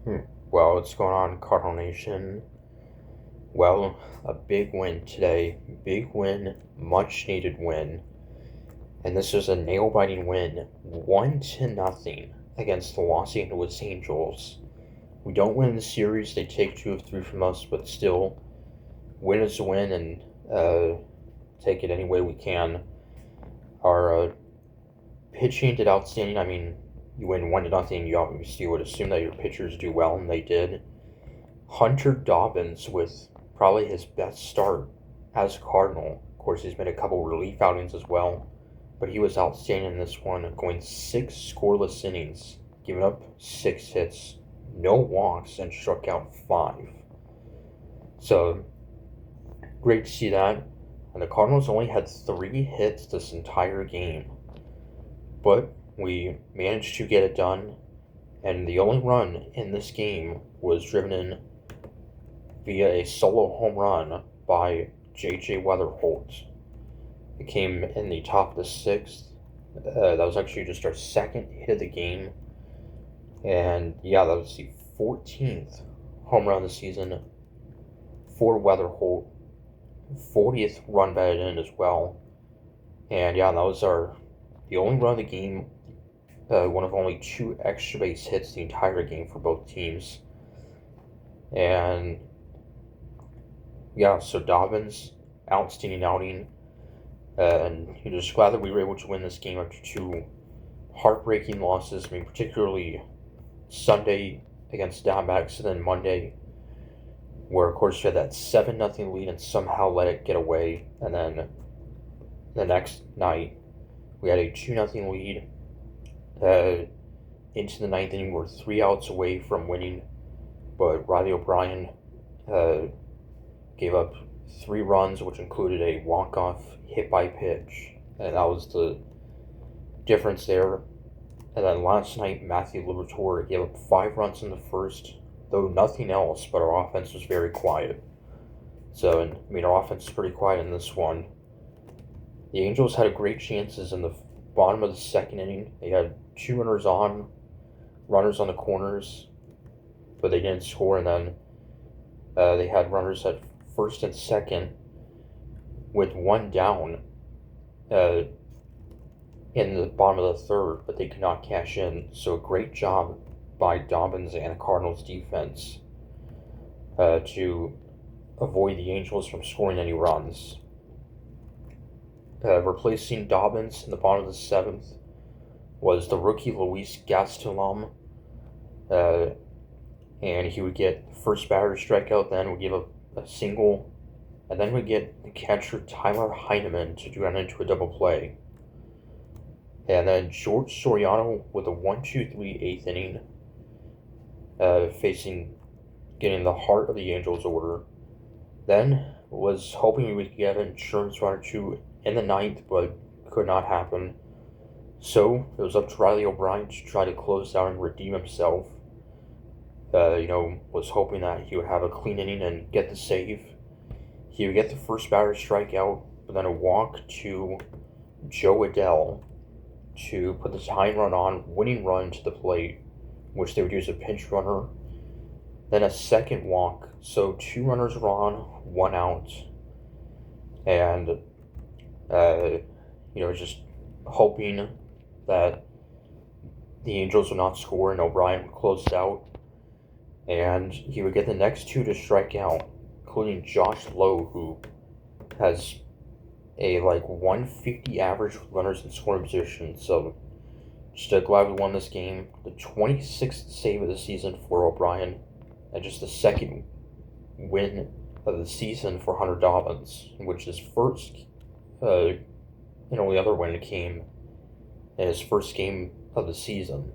Hmm. Well, what's going on, Cardinal Nation? Well, a big win today. Big win, much needed win. And this was a nail biting win, 1-0 against the Los Angeles Angels. We don't win the series, they take 2 of 3 from us, but still, win is a win and take it any way we can. Our pitching did outstanding. I mean, you win 1-0, you obviously would assume that your pitchers do well, and they did. Hunter Dobbins with probably his best start as a Cardinal. Of course, he's made a couple relief outings as well, but he was outstanding in this one, going 6 scoreless innings, giving up 6 hits, no walks, and struck out 5. So, great to see that. And the Cardinals only had 3 hits this entire game, but we managed to get it done. And the only run in this game was driven in via a solo home run by J.J. Weatherholt. It came in the top of the 6th. That was actually just our second hit of the game. And yeah, that was the 14th home run of the season for Weatherholt. 40th run batted in as well. And yeah, that was the only run of the game. One of only 2 extra base hits the entire game for both teams. And yeah, so Dobbins, outstanding outing. And you're just glad that we were able to win this game after 2 heartbreaking losses. I mean, particularly Sunday against Diamondbacks, and then Monday, where of course you had that 7-0 lead and somehow let it get away. And then the next night, we had a 2-0 lead. Into the 9th inning, we're 3 outs away from winning, but Riley O'Brien gave up 3 runs, which included a walk-off hit by pitch, and that was the difference there. And then last night, Matthew Liberatore gave up 5 runs in the first, though nothing else, but our offense was very quiet. So, and I mean, our offense is pretty quiet in this one. The Angels had great chances in the bottom of the 2nd inning. They had 2 runners on the corners, but they didn't score. And then they had runners at first and second with 1 down in the bottom of the 3rd, but they could not cash in. So a great job by Dobbins and the Cardinals defense to avoid the Angels from scoring any runs. Replacing Dobbins in the bottom of the 7th was the rookie Luis Gastelum, and he would get first batter strikeout, then would give up a single, and then would get the catcher Tyler Heineman to run into a double play. And then George Soriano with a 1-2-3 8th inning, getting the heart of the Angels order. Then was hoping we would get an insurance run or 2 in the 9th, but could not happen. So it was up to Riley O'Brien to try to close out and redeem himself. Was hoping that he would have a clean inning and get the save. He would get the first batter strikeout, but then a walk to Joe Adell to put the tying run on, winning run to the plate, which they would use a pinch runner. Then a second walk, so 2 runners were on, 1 out. And just hoping that the Angels would not score and O'Brien would close it out. And he would get the next 2 to strike out, including Josh Lowe, who has a 150 average runners in scoring position. So just glad we won this game. The 26th save of the season for O'Brien, and just the 2nd win of the season for Hunter Dobbins, which his first and only other win came in his first game of the season,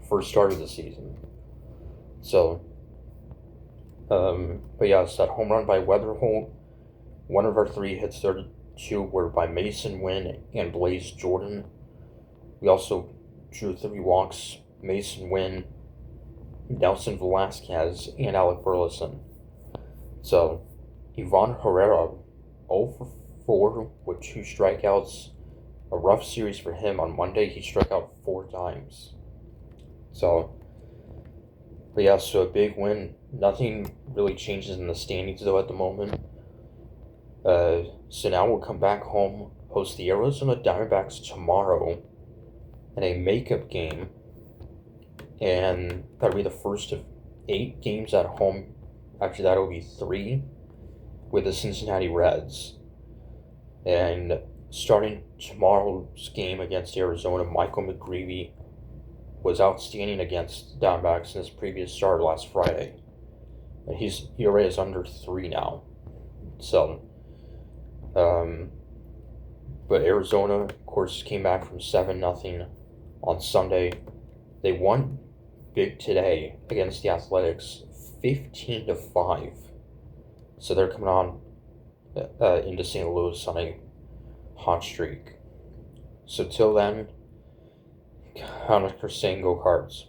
first start of the season. So, but yeah, it's that home run by Weatherholt. 1 of our 3 hits, 2 were by Mason Wynn and Blaze Jordan. We also drew 3 walks: Mason Wynn, Nelson Velasquez, and Alec Burleson. So, Ivan Herrera, 0 for 4 with 2 strikeouts. A rough series for him. On Monday, he struck out 4 times. So, But yeah, so a big win. Nothing really changes in the standings though at the moment. So now we'll come back home, host the Arizona Diamondbacks tomorrow in a makeup game, and that'll be the first of 8 games at home. After that, it'll be 3 with the Cincinnati Reds. And starting tomorrow's game against Arizona, Michael McGreevy was outstanding against the Diamondbacks in his previous start last Friday. And his ERA is under 3 now. So, but Arizona, of course, came back from 7-0 on Sunday. They won big today against the Athletics, 15-5. So they're coming on into St. Louis on a hot streak. So till then, Connor saying go Cards.